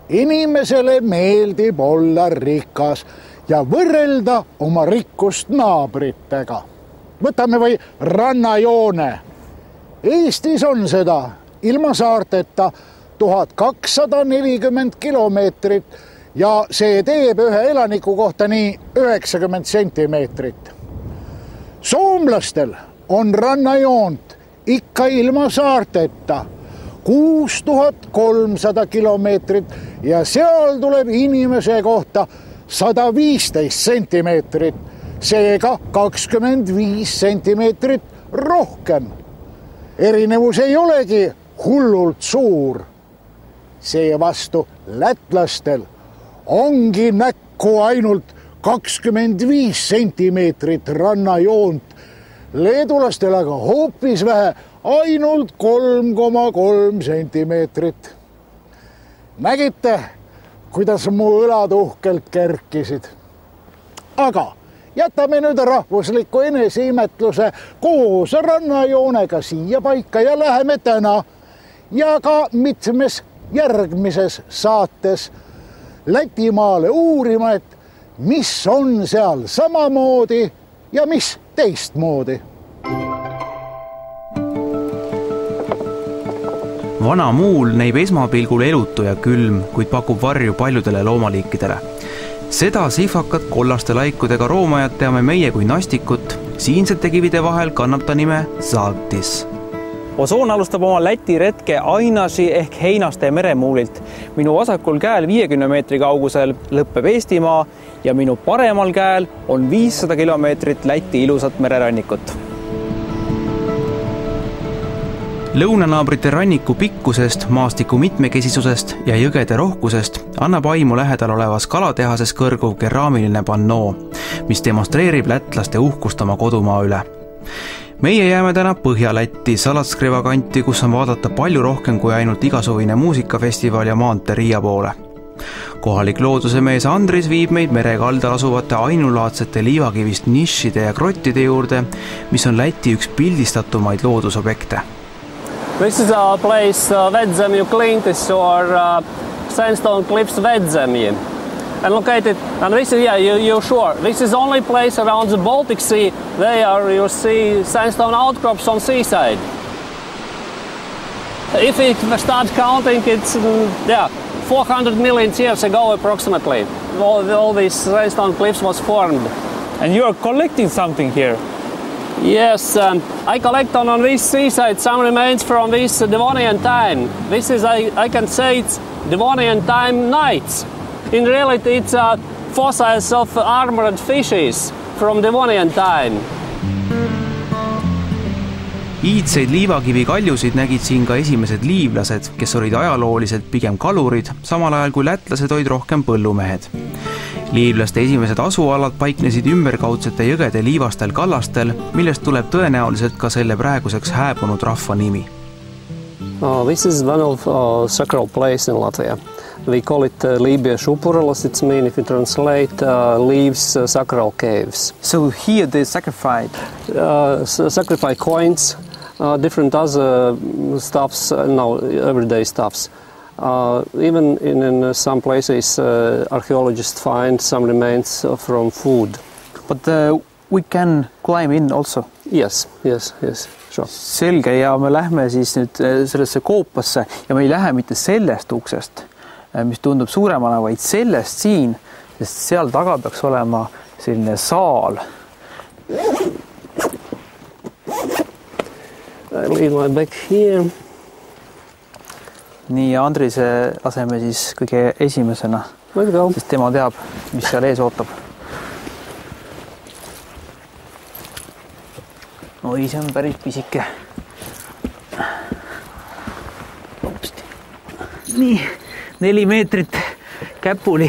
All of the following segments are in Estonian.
Inimesele meeldib olla rikas ja võrrelda oma rikkust naabritega. Võtame või rannajoone. Eestis on seda ilma saarteta 1240 kilomeetrit ja see teeb ühe elaniku kohta nii 90 sentimeetrit. Soomlastel on rannajoont ikka ilma saarteta 6300 kilomeetrit ja seal tuleb inimese kohta 115 sentimeetrit, seega 25 sentimeetrit rohkem. Erinevus ei olegi hullult suur. Seevastu lätlastel ongi näkku ainult 25 sentimeetrit rannajoont, leedulastel aga hoopis vähe, ainult 3,3 sentimeetrit. Nägite, kuidas mu õlad uhkelt kerkisid. Aga jätame nüüd rahvusliku eneseimetluse koos rannajoonega siia paika ja läheme täna ja ka mitmes järgmises saates Lätimaale uurima, et mis on seal samamoodi ja mis teistmoodi. Vana muul näib esmapilgul elutu ja külm, kuid pakub varju paljudele loomaliikidele. Seda sihvakat kollaste laikudega roomajat teame meie kui nastikut. Siinsete kivide vahel kannab ta nime Zaltis. Osoon alustab oma Läti retke Ainasi ehk Heinaste meremuulilt. Minu vasakul käel 50 meetri kaugusel lõppeb Eestimaa ja minu paremal käel on 500 kilomeetrit Läti ilusat mererannikut. Lõunanaabrite ranniku pikkusest, maastiku mitmekesisusest ja jõgede rohkusest annab aimu lähedal olevas kalatehases kõrguv keraamiline pannoo, mis demonstreerib lätlaste uhkust oma kodumaa üle. Meie jääme täna Põhja-Lätti Salatskriva kanti, kus on vaadata palju rohkem kui ainult igasuvine muusikafestival ja maantee Riia poole. Kohalik loodusemees Andris viib meid merekaldal asuvate ainulaadsete liivakivist nišide ja grottide juurde, mis on Läti üks pildistatumaid loodusobjekte. This is a place Vedzemju Klintis or Sandstone Cliffs Vedzemju. And located, and this is, yeah, you're sure, this is only place around the Baltic Sea. There you see sandstone outcrops on seaside. If we start counting, it's 400 million years ago approximately. All these sandstone cliffs was formed. And you are collecting something here? Yes, I collect on this seaside some remains from this Devonian time. This is, I can say it's Devonian time knights. In reality, it's fossils of armored fishes from Devonian time. Iidseid liivakivi kaljusid nägid siin ka esimesed liivlased, kes olid ajalooliselt pigem kalurid, samal ajal kui lätlased olid rohkem põllumehed. Liivlaste esimesed asualad paiknesid ümberkaudsete jõgede liivastel kallastel, millest tuleb tõenäoliselt ka selle praeguseks hääbunud rahva nimi. This is one of sacral place in Latvia. We call it Libia Šupurelas. It's mean, if you translate, leaves sacral caves. So here they sacrifice coins, different other stuffs, everyday stuffs. Even in some places, archaeologists find some remains from food. But we can climb in also? Yes, sure. Selge, ja me lähme siis nüüd sellesse koopasse ja me ei lähe mitte sellest uksest, mis tundub suuremana, vaid sellest siin, sest seal taga peaks olema selline saal. I leave my back here. Nii, Andrise laseme siis kõige esimesena, sest tema teab, mis seal ees ootab. Oi, see on päris pisike. Nii, 4 meetrit käpuli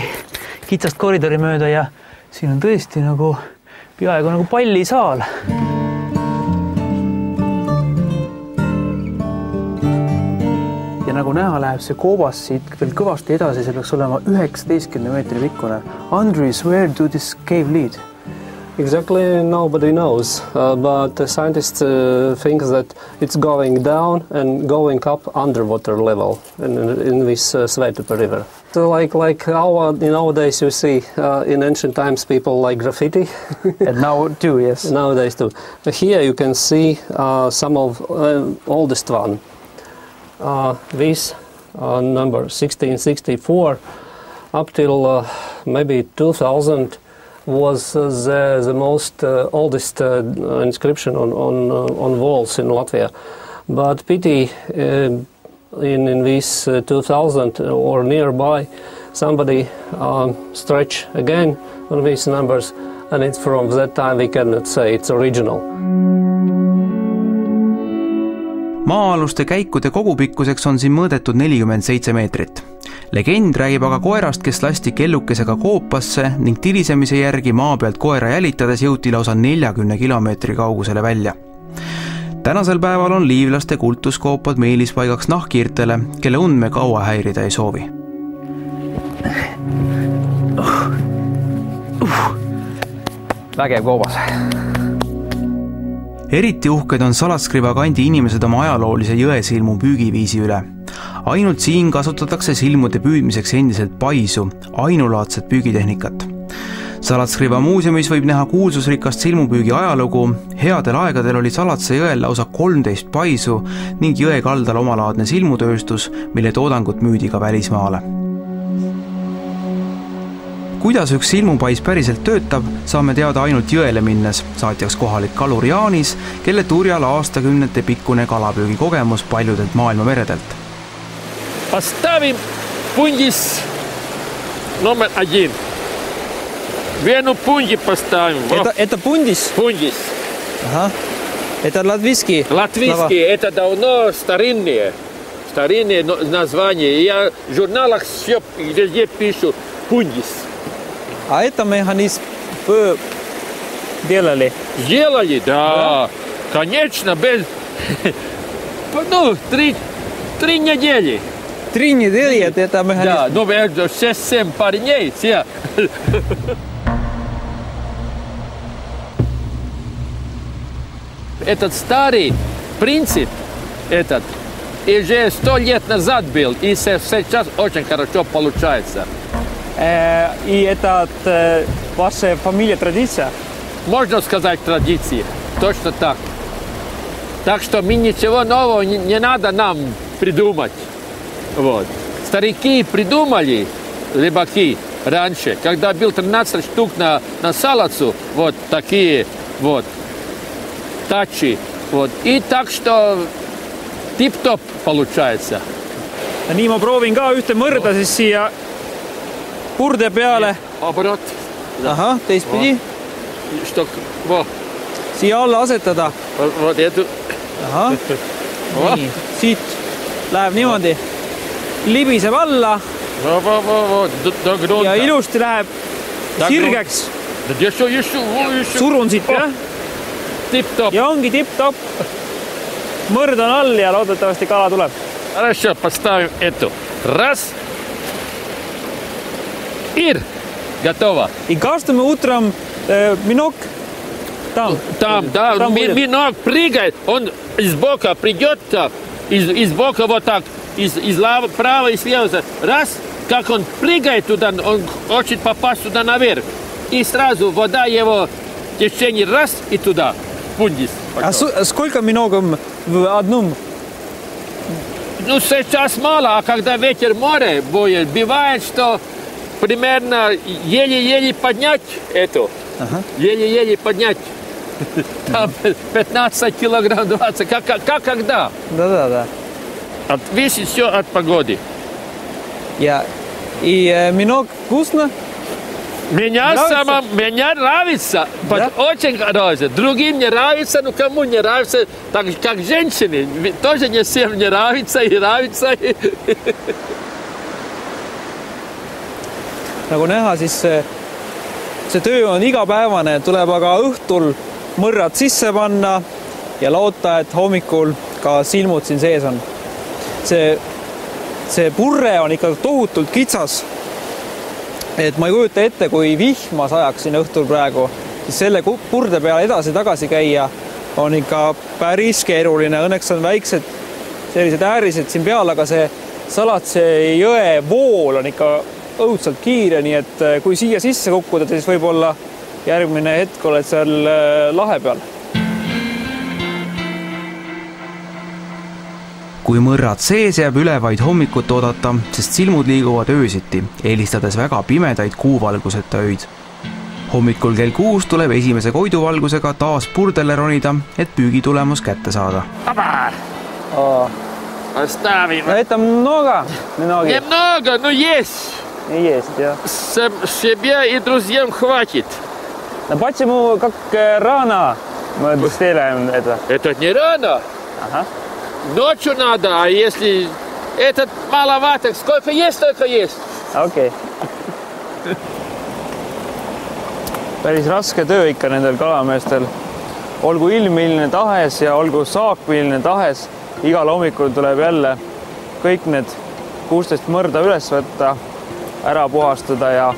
kitsast koridori mööda ja siin on tõesti nagu peaaegu nagu pallisaal. Ja nagu näha läheb see koobas siit veel kõvasti edasi, see peaks olema 19 meetri pikkune. Andres, where do this cave lead? Exactly, nobody knows, but scientists think that it's going down and going up underwater level in this Svetupä river. like nowadays you see in ancient times people like graffiti. And now too, yes. Nowadays too. Here you can see some of oldest one. This number 1664 up till maybe 2000 was the most oldest inscription on walls in Latvia. But pity in this 2000 or nearby, somebody stretch again on these numbers, and it's from that time we cannot say it's original. Maa-aluste käikude kogupikkuseks on siin mõõdetud 47 meetrit. Legend räägib aga koerast, kes lasti kellukesega koopasse ning tilisemise järgi maa pealt koera jälitades jõuti lausa 40 kilomeetri kaugusele välja. Tänasel päeval on liivlaste kultuskoopad meelispaigaks nahkhiirtele, kelle und me kaua häirida ei soovi. Vägev koobas. Eriti uhked on Salatskriva kandi inimesed oma ajaloolise jõesilmu püügiviisi üle. Ainult siin kasutatakse silmude püüdmiseks endiselt paisu, ainulaadset püügitehnikat. Salatskriva muuseumis võib näha kuulsusrikast silmupüügi ajalugu. Headel aegadel oli Salatse jõel lausa 13 paisu ning jõe kaldal omalaadne silmutööstus, mille toodangut müüdi ka välismaale. Kuidas üks silmupais päriselt töötab, saame teada ainult jõele minnes, saatjaks kohalik kalur Jaanis, kelle turjal aastakümnete pikkune kalapüügi kogemus paljudelt maailma meredelt. Поставим пундис номер 1. Вену пунди поставим. Это пундис? Пундис. Ага. Это латвийский? Латвийский. Это давно старинные названия. Я в журналах все везде пишу пундис. А это механизм делали? Делали, да. Конечно, без... 3 недели. 3 недели это механизм? Да, ну 6-7 парней все. Этот старый принцип, уже 100 лет назад был, и сейчас очень хорошо получается. И это ваша фамилия, традиция? Можно сказать традиции, точно так. Так что мы ничего нового не надо нам придумать. Вот. Старики придумали, рыбаки, раньше, когда был 13 штук на Салацу, вот такие вот тачи. Вот. И так что тип-топ получается. Nii ma proovin ka ühte mõrda siis siia purde peale. Оборот. Aha, teistpidi. Siia alla asetada. Вот эту. Aha. Nii, siit läheb niimoodi. Libiseb alla. Ja ilusti läheb sirgeks. Surun siit, jah? Tip-top. Ja ongi tip-top. Mõrd on all ja loodetavasti kala tuleb. Хорошо, поставим эту. Раз. И готово. И кастуme утром минок там. Там, да. Минок прыгает. Он из бока придет так. Из бока вот так. Из права и слева. Раз. Как он прыгает туда, он хочет попасть туда наверх. И сразу вода его в течение раз и туда. Пундис. А сколько миногом в одном? Ну, сейчас мало, а когда ветер море будет, бывает, что примерно еле-еле поднять эту. Ага. Еле-еле поднять. Там 15 килограмм, 20. Как когда? Да. Зависит все от погоды. И миног вкусно? Меня нравится, да? Очень нравится. Другим не нравится, но кому не нравится, так как женщины, тоже не всем не нравится и нравится. Nagu näha, siis see töö on igapäevane, tuleb aga õhtul mõrrad sisse panna ja loota, et hommikul ka silmud siin sees on. See purre on ikka tohutult kitsas. Et ma ei kujuta ette, kui vihma sajaksin õhtul praegu, siis selle purde peale edasi-tagasi käia on ikka päris keeruline. Õnneks on väiksed sellised äärised siin peal, aga see Salatse jõe vool on ikka õudselt kiire, nii et kui siia sisse kukkuda, siis võib-olla järgmine hetk oled seal lahe peal. Kui mõrrad sees jääb üle vaid hommikut oodata, sest silmud liiguvad öösiti, eelistades väga pimedaid kuuvalguseta öid. Hommikul kell 6 tuleb esimese koiduvalgusega taas purdele ronida, et püügitulemus kätte saada. Оставим. Это много? Немного, но есть. Есть, ja. Себе и друзьям хватит. No почему как рано мы сделаем это? Это не рано. Ага. Ночью надо, а если этот маловато, сколько есть, столько есть. Okei. Päris raske töö ikka nendel kalameestel. Olgu ilm milline tahes ja olgu saak milline tahes, igal hommikul tuleb jälle kõik need 16 mõrda üles võtta, ära puhastada ja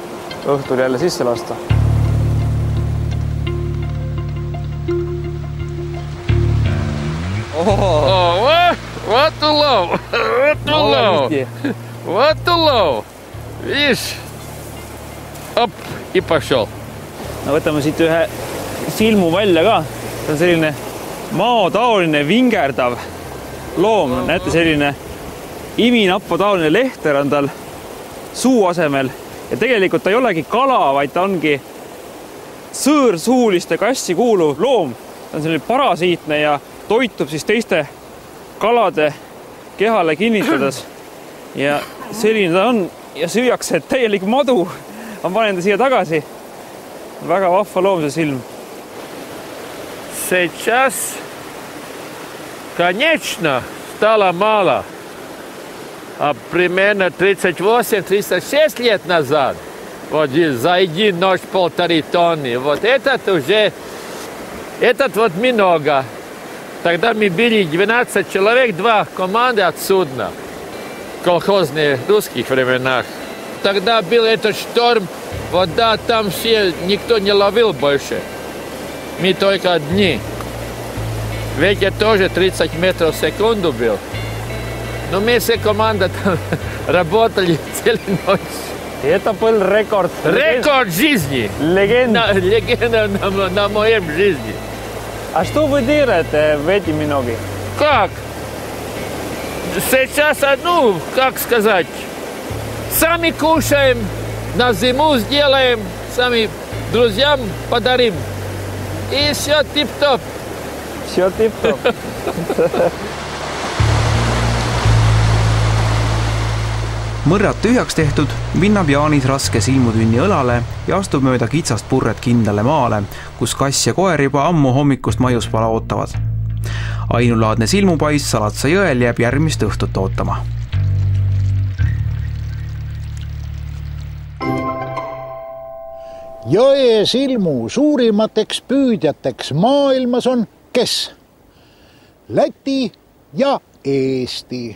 õhtul jälle sisse lasta. Вот улов, вот улов, вот улов. Видишь? Оп, и пошел. No võtame siit ühe silmu välja ka. See on selline maotaoline vingerdav loom. Näete, selline iminappotaoline lehter on tal suu asemel. Ja tegelikult ta ei olegi kala, vaid ta ongi sõõrsuuliste kassi kuuluv loom. Ta on selline parasiitne ja toitub siis teiste kalade kehale kinnitades. Ja selline ta on ja süüakse täielik madu. Ma panen ta siia tagasi. Väga vahva loom see silm. Сейчас, конечно, стало мало. А примерно 38-36 лет назад, вот за один нож 1,5 тонны, вот этот уже, этот вот много. Тогда мы были 12 человек, 2 команды от судна, колхозные в русских временах. Тогда был этот шторм, вода там все, никто не ловил больше. Мы только одни. Ветер тоже 30 метров в секунду был. Но мы все команда там работали целую ночь. Это был рекорд. Рекорд жизни. Легенда. Легенда на моем жизни. А что вы делаете в эти минуты? Как? Сейчас, ну, как сказать, сами кушаем, на зиму сделаем, сами друзьям подарим. И все тип-топ. Все тип-топ. Mõrrad tühjaks tehtud, vinnab Jaanis raske silmutünni õlale ja astub mööda kitsast purret kindlale maale, kus kass ja koer juba ammu hommikust maiuspala ootavad. Ainulaadne silmupais Salatse jõel jääb järgmist õhtut ootama. Jõe silmu suurimateks püüdjateks maailmas on kes? Läti ja Eesti.